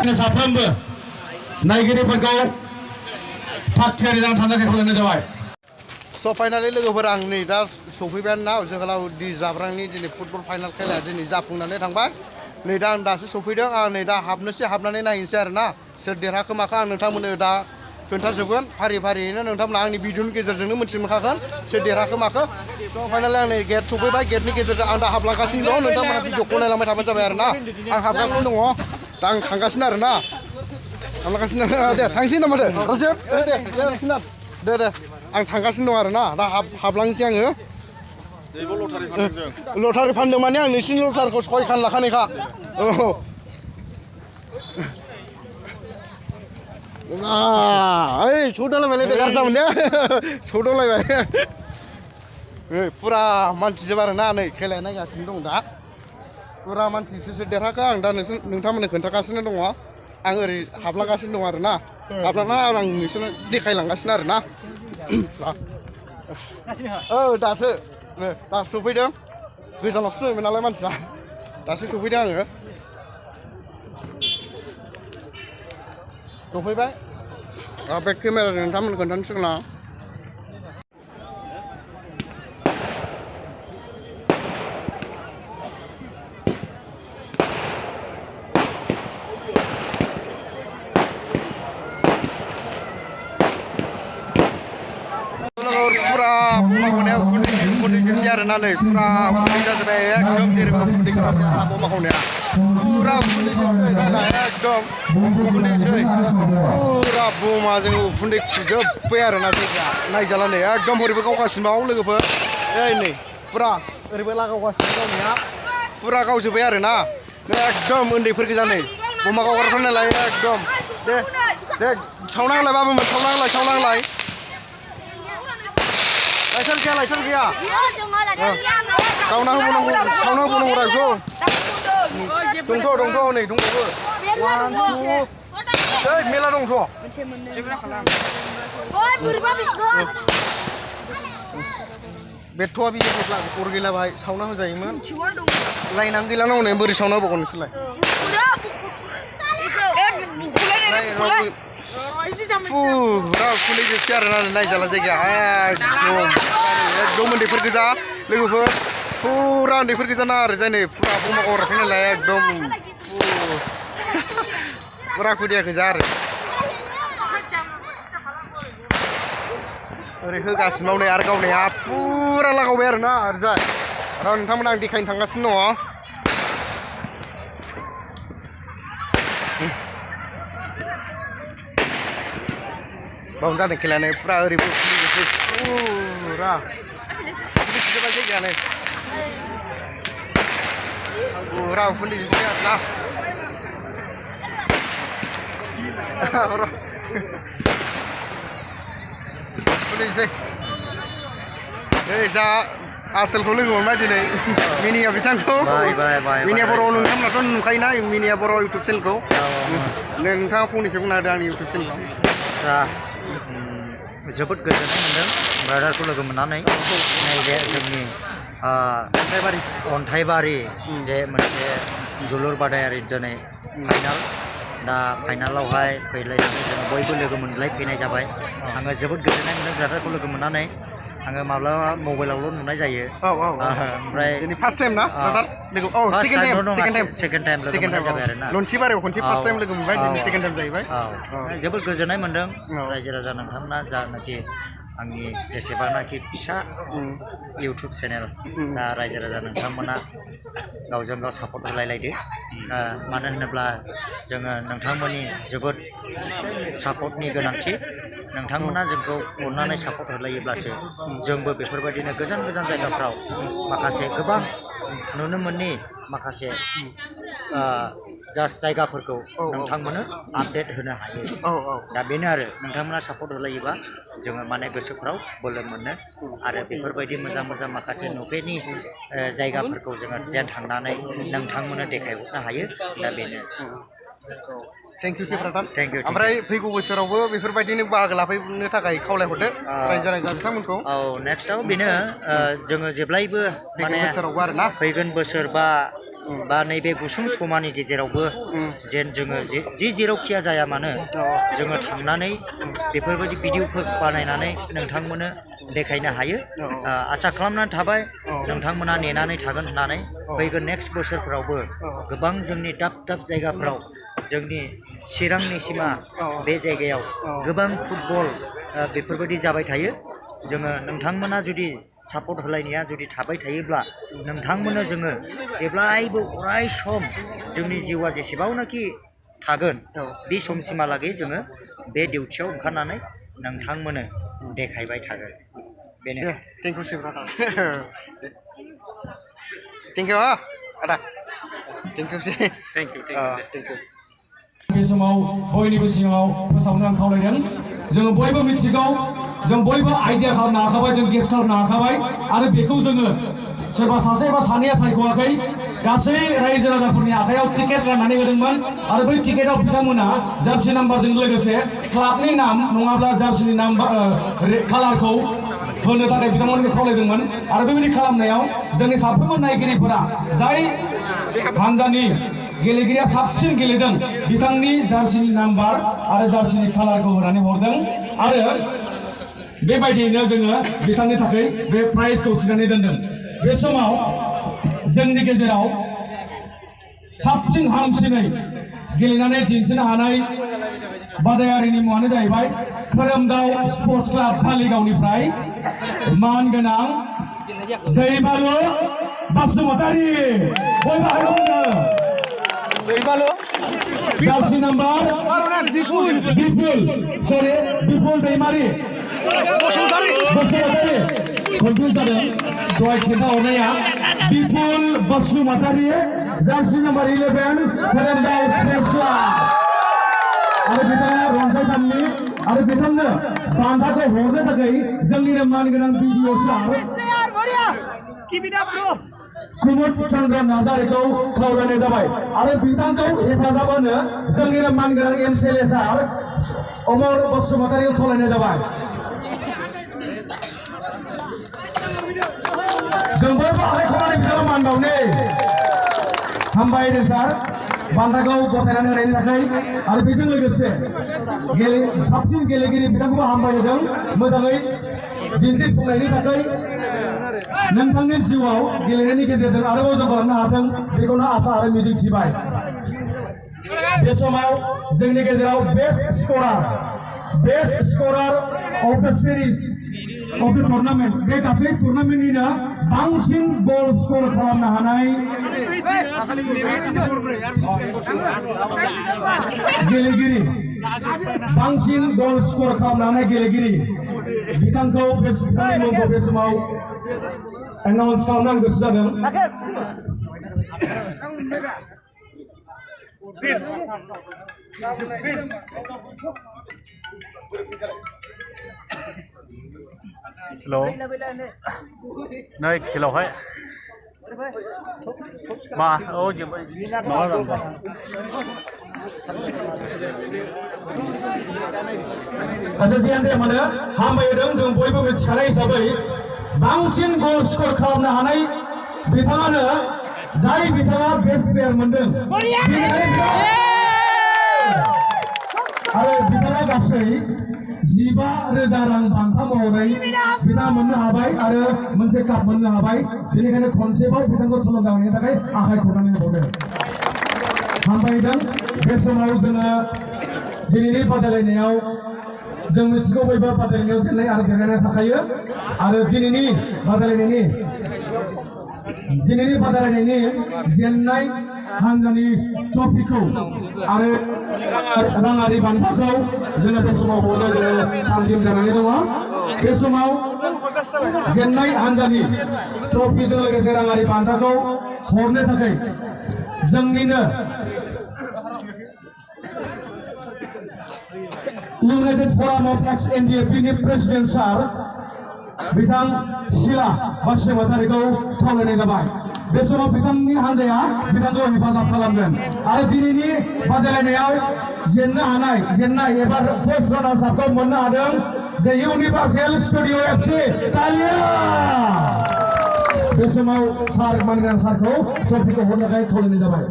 बेखायनो साफ्रोमबो नायगिरिफोरखौ थाग थियारि जानानै थानो थाखाय खावलायनाय जाबाय। स' फाइनालि लोगोफोर आं नै दा सफैबायानो ना जोहोलाव दि जाब्रांनि दिनै फुटबल फाइनाल खेलाया दिनै जाफुंनानै थांबाय। नै दा आं दासो सफैदों आं नै दा हाबनानै नायनोसै आरो ना सोर देरहाखो माखो आं नोंथांमोननो दा खोन्थाजोबगोन फारि फारियैनो नोंथांमोना आंनि भिडिअनि गेजेरजोंनो मोनथिनो मोनखागोन सोर देरहाखो माखो। स' फाइनालि आं नै गेट सफैबाय गेटनि गेजेरजों आं दा हाबलांगासिनो दं नोंथांमोना भिडिअखौ नायलांबाय थाबानो जाबाय आरो ना आं हाबगासिनो दङ दा आं थांगासिनो आरो ना हाबलांगासिनो दे थांसै नामा दे दे आं थांगासिनो दं आरो ना दा हाबलांसै आङो। लटारि फानदों माने आं नोंसिनि लटारिखौ सयखान लाखानायखा औ ओइ सौदावलायबायलै गाज्रि जामोन दे सौदावलायबाय फुरा मानसिजोब आरो ना नै खेलाया नायगासिनो दं दा फुरा मानसि सोर देरहाखो आं दा नोंथांमोननो खोन्थागासिनो दङ आं ओरै हाबलांगासिनो दं आरो ना हाबलांना आं नोंसोरनो देखायलांगासिनो आरो ना दासो सफैदों गोजानावसो दंमोन नालाय मानसिया दासो सफैदों आङो सफैबाय बे केमेराजों नोंथांमोननो खोन्थानोसै ना फुरा बमा उखुन्दै जोबसै आरो ना नै फुरा उखुन्दै जाजोब्बाय एकदम जेरैबो उखुन्दै खोनासै आरो ना बमा खावनाया फुरा उखुन्दै जोबसै जाना एकदम उखुन्दैसै फुरा बमाजों उखुन्दै खुजोब्बाय आरो ना जायगाया नायजाला नै एकदम ओरैबो गावगासिनो लोगोफोर नै फुरा ओरैबो लागावगासिनो गावनाया फुरा गावजोब्बाय आरो ना एकदम उन्दैफोर गोजा नै बमा गावग्राफोर नालाय एकदम दे सावना होलाय बाबुमोन सावना होलाय लाइटार गैया सावना होबावनांगौ रा बेखौ दंथ' नै दंबावो मेला दंथ' बेथ'आ बिदि अर गैला बाहाय सावना होजायोमोन लाइनानो गैला नांगौ बोरै सावना होबावगोन नोंसोरलाय फुरा उखुन्दै जोबसै आरो ना नायजाला जायगाया एकदम उन्दैफोर गोजा लोगोफोर फुरा उन्दैफोर गोजा ना आरो जाय नै फुरा बमा गावग्राफोर नालाय एकदम फुरा खुदिया गोजा आरो ओरै होगासिनो नै आरो गावनाया फुरा लागावबाय आरो ना ओरैजाय आरो नोंथांमोना आं देखायनो थांगासिनो दङ बावनो जादों खेलायानो फुरा ओरैबो फुरा खुजोबा जायगायानो फुरा उखुन्दै जोबसै आरो ना उखुन्दैसै जा आसोलखौ लोगो मोनबाय दिनै मिनिया बिथांखौ मिनिया बर' नोंथांमोनाथ' नुखायोना मिनिया बर' इउटुब चेनेलखौ नोंथाङा फंनैसो बुंना होदो आंनि इउटुब चेनेलाव जोबोद गोजोननाय मोन्दों ब्रादारखौ लोगो मोननानै नैबे जोंनि अन्थाइबारि जे मोनसे जोलुर बादायारि दिनै फाइनाल दा फाइनालावहाय फैलायनानै जों बयबो लोगो मोनलायफैनाय जाबाय आङो जोबोद गोजोननाय मोन्दों ब्रादारखौ लोगो मोननानै आङो माब्लाबा मबाइलावल' नुनाय जायो ओमफ्राय दिनै फार्स्ट टाइम ना सेकेन्ड टाइम लोगो मोननाय जाबाय आरो ना लन्थिबारियाव खनसे फार्स्ट टाइम लोगो मोनबाय दिनै सेकेन्ड टाइम जाहैबाय जोबोद गोजोननाय मोन्दों रायजो राजा नोंथांमोना जानाखि आंनि जेसेबांनाखि फिसा इउटुब चेनेल दा रायजो राजा नोंथांमोना गावजों गाव सापर्ट होलायलायदो मानो होनोब्ला जोङो नोंथांमोननि जोबोद सापर्टनि गोनांथि नोंथांमोना जोंखौ अननानै सापर्ट होलायोब्लासो जोंबो बेफोरबायदिनो गोजान गोजान जायगाफ्राव माखासे गोबां नुनो मोनै माखासे जायगाफोरखौ नोंथांमोननो आपडेट होनो हायो दा बेनो आरो नोंथांमोना सापर्ट होलायोबा जोङो माने गोसोफ्राव बोलो मोनो आरो बेफोरबायदि मोजां मोजां माखासे नुफेरनि जायगाफोरखौ जोङो जेन थांनानै नोंथांमोननो देखायहरनो हायो दा बेनो thank you brother thank U ओमफ्राय फैगौ बोसोरावबो बेफोरबायदिनो बाहागो लाफैनो थाखाय खावलायहरदो रायजो राजा बिथांमोनखौ नेक्स्टआव बेनो जोङो जेब्लायबो माने बोसोरावबो आरो ना फैगोन बोसोर बा बा नैबे गुसुं समानि गेजेरावबो जेन जोङो जि जेरावखिया जाया मानो जोङो थांनानै बेफोरबायदि भिडिअफोर बानायनानै नोंथांमोननो देखायनो हायो आसा खालामनानै थाबाय नोंथांमोना नेनानै थागोन होननानै फैगोन नेक्स्ट बोसोरफोरावबो गोबां जोंनि दाब दाब जायगाफ्राव जोंनि चिरांनि सिमा बे जायगायाव गोबां फुटबल बेफोरबायदि जाबाय थायो जोङो नोंथांमोना जुदि सापर्ट होलायनाया जुदि थाबाय थायोब्ला नोंथांमोननो जोङो जेब्लायबो अराय सम जोंनि जिउआ जेसेबांनाखि थागोन बे समसिमहालागै जोङो बे डिउटियाव ओंखारनानै नोंथांमोननो देखायबाय थागोन बेनो thank you brother thank you आदा thank you thank you thank you बे समाव बयनिबो सिगाङाव फोसावनो आं खावलायदों जोङो बयबो मिथिगौ जों बयबो आइडिया खालामनो हाखाबाय जों गेस खालामनो हाखाबाय आरो बेखौ जोङो सोरबा सासे एबा सानैया सायख'वाखै गासै रायजो राजाफोरनि आखायाव टिकेट राननानै होदोंमोन आरो बै टिकेटआव बिथांमोना जार्सि नाम्बारजों लोगोसे क्लाबनि नाम नङाब्ला जार्सिनि नाम कालारखौ होनो थाखाय बिथांमोनखौ खावलायदोंमोन आरो बेबायदि खालामनायाव जोंनि साफ्रोमबो नायगिरिफोरा जाय हान्जानि गेलेगिरिया साबसिन गेलेदों बिथांनि जार्सिनि नाम्बार आरो जार्सिनि कालारखौ होनानै हरदों आरो बेबायदियैनो जोङो बिथांनि थाखाय बे प्राइजखौ थिनानै दोनदों बे समाव जोंनि गेजेराव साबसिन हामसिनै गेलेनानै दिन्थिनो हानाय बादायारिनि मुङानो जाहैबाय खोरोमदाव स्पर्ट्स क्लाब कालिगावनिफ्राय मानगोनां दैमालु बसुमतारी बयबो हायनो जार्सि नाम्बार बिपुल दैमारि बसुमतारी कनफिउज जादों दहाय खिन्थाहरनाया बिपुल बसुमतारी जार्सि नाम्बार 11 खोरोमदाव स्पर्ट्स क्लाब आरो बिथाङा रनसाय फानलि आरो बिथांनो बान्थाखौ हरनो थाखाय जोंनिनो मानगोनां भिडिअ सार कुमुद चन्द्र नार्जारिखौ खावलायनाय जाबाय आरो बिथांखौ हेफाजाब होनो जोंनिनो मानगोनां एमसिएलए सार अमर बसुमतारीखौ खावलायनाय जाबाय जों बयबो आखाइ खबनानै बिथाङा मान बावनो हामबायदों सार बान्थाखौ गथायनानै होनायनि थाखाय आरो बेजों लोगोसे साबसिन गेलेगिरि बिथांखौबो हामबाय होदों मोजाङै दिन्थिफुंनायनि थाखाय नोंथांनि जिउआव गेलेनायनि गेजेरजों आरोबाव जौगालांनो हाथों बेखौनो आसा आरो मिजिंथिबाय बे समाव जोंनि गेजेराव बेस्ट स्करार अफ द सिरिज अफ द टुर्नामेन्ट बे गासै टुर्नामेन्टनिनो बांसिन गल स्कर खालामनो हानाय गेलेगिरि बांसिन गल स्कर खालामनो हानाय गेलेगिरि बिथांखौ बिथांनि मुंखौ बे समाव एनाउन्स खालामनो आं गोसो जादों हेलौ नै खेलावहाय मा औ जोब्बाय माबा जियानो जाया मानो हामबाय होदों जों बयबो मिथिखानाय हिसाबै बांसिन गल स्कर खालामनो हानाय बिथाङानो जाय बिथाङा बेस्ट प्लेयार मोनदों आरो बिथाङा गासै 15,000 रां बान्था महरै बिथाङा मोननो हाबाय आरो मोनसे काप मोननो हाबाय बेनिखायनो खनसेबाव बिथांखौ थुलुंगा होनायनि थाखाय आखाइ खबनानै होबावदों हामबायदों बे समाव जोङो दिनैनि बादायलायनायाव जों मिथिगौ बयबो बादायलायनायाव जेननाय आरो देरहानाय थाखायो आरो दिनैनि बादायलायनायनि जेननाय हान्जानि ट्रफिखौ आरो राङारि बान्थाखौ जोङो बे समाव हरनो जोङो थामथिम जानानै दङ बे समाव जेननाय हान्जानि ट्रफिजों लोगोसे राङारि बान्थाखौ हरनो थाखाय जोंनिनो United Forum of ex-NDFनि प्रेसिडेन्ट सार बिथां शिला बसुमतारीखौ खावलायनाय जाबाय बे समाव बिथांनि हान्जाया बिथांखौ हेफाजाब खालामगोन आरो दिनैनि बादायलायनायाव जेननाय एबा फार्स्ट रानार्स आपखौ मोननो हादों द इउनिभार्सेल स्टुडिअ FC कालिया बे समाव सार मानगोनां सारखौ ट्रफिखौ हरनो थाखाय खावलायनाय जाबाय।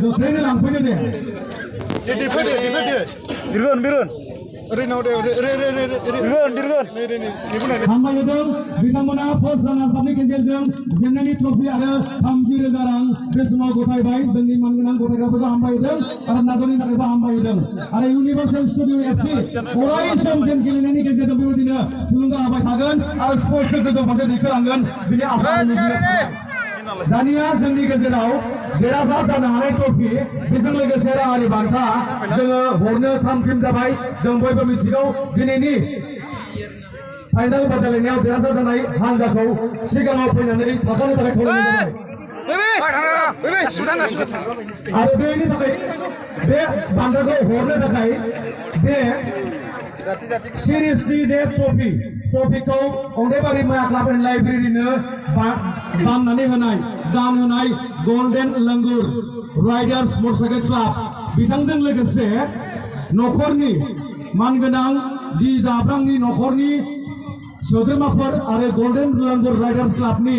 गोख्रैनो लांफैनो दे। हामबायहोदों बिथांमोना फार्स्ट रानार्सआपनि गेजेरजों जेननायनि ट्रफि आरो 30,000 रां बे समाव गथायबाय। जोंनि मानगोनां गथायग्राफोरखौ हामबायहोदों आरो नाजावनायनि थाखायबो हामबायहोदों आरो इउनिभार्सेल स्टुडिअ एफसि अराय सम गेम गेलेनायनि गेजेरजों बेबायदिनो थुलुंगा होबाय थागोन आरो स्पर्ट्सखौ गोजौ फारसे दैखोलांगोन बिनि आसा दानिया जोंनि गेजेराव देरहासार जानो हानाय ट्रफि बेजों लोगोसे राङारि बान्था जोङो हरनो थाम टीम जाबाय। जों बयबो मिथिगौ दिनैनि फाइनाल बादायलायनायाव देरहासार जानाय हान्जाखौ सिगाङाव फैनानै थाखानो थाखाय खावलायनाय जाबाय आरो बेनि थाखाय बे बान्थाखौ हरनो थाखाय बे सिरिजनि जे ट्रफिखौ अन्थाइबारि माया क्लाब एन्ड लाइब्रेरिनो बाननानै होनाय दान होनाय golden langur riders motorcycle club बिथांजों लोगोसे न'खरनि मानगोनां दि जाब्रांनि न'खरनि सोद्रोमाफोर आरो गल्डेन लांगुर राइडार्स क्लाबनि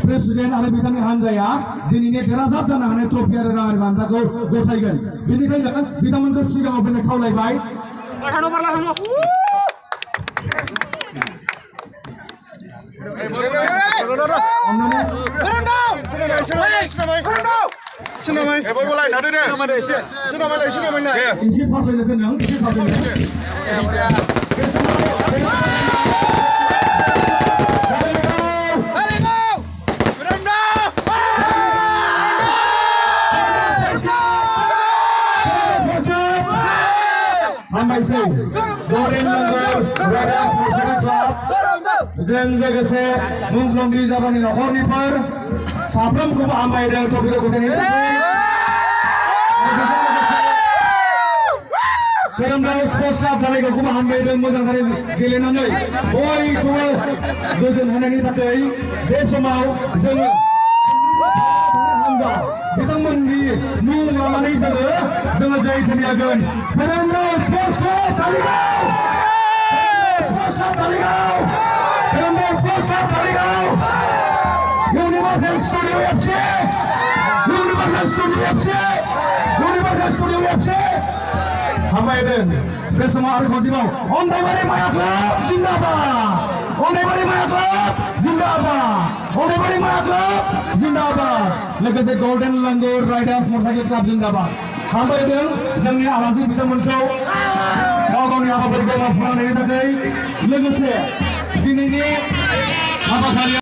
प्रेसिडेन्ट आरो बिथांनि हान्जाया दिनैनि देरहासार जानो हानाय ट्रफि आरो राङारि बान्थाखौ गथायगोन। बेनिखायनो बिथांमोनखौ सिगाङाव फैनो खावलायबाय। जों लोगोसे मुंख्लंनि जाबानि न'खरनिफोर साफ्रोमखौबो हामबायहोदों ट्रफिखौ गथायनायनि थाखाय। धोरोमदाव स्पर्ट्स क्लाब धारागावखौबो हामबायहोदों मोजांथारै गेलेनानै बयखौबो गोजोन होनायनि थाखाय। बे समाव जोङो बिथांमोननि मुं लानानै जोङो जय होगोन। धोरोमदाव स्पर्ट्स क्लाब धारागाव Universal Studio FC हामबायहोदों। बे समाव आरो खनसेबाव अन्थाइबारि माया क्लाब जिन्दाबाद, अन्थाइबारि माया क्लाब जिन्दाबाद, अन्थाइबारि माया क्लाब जिन्दाबाद लोगोसे golden langur riders motorcycle club जिन्दाबाद हामबायहोदों। जोंनि आलासि बिथांमोनखौ गाव गावनि हाबाफारिखौ मावफुंनायनि थाखाय लोगोसे दिनैनि हाबाफारिया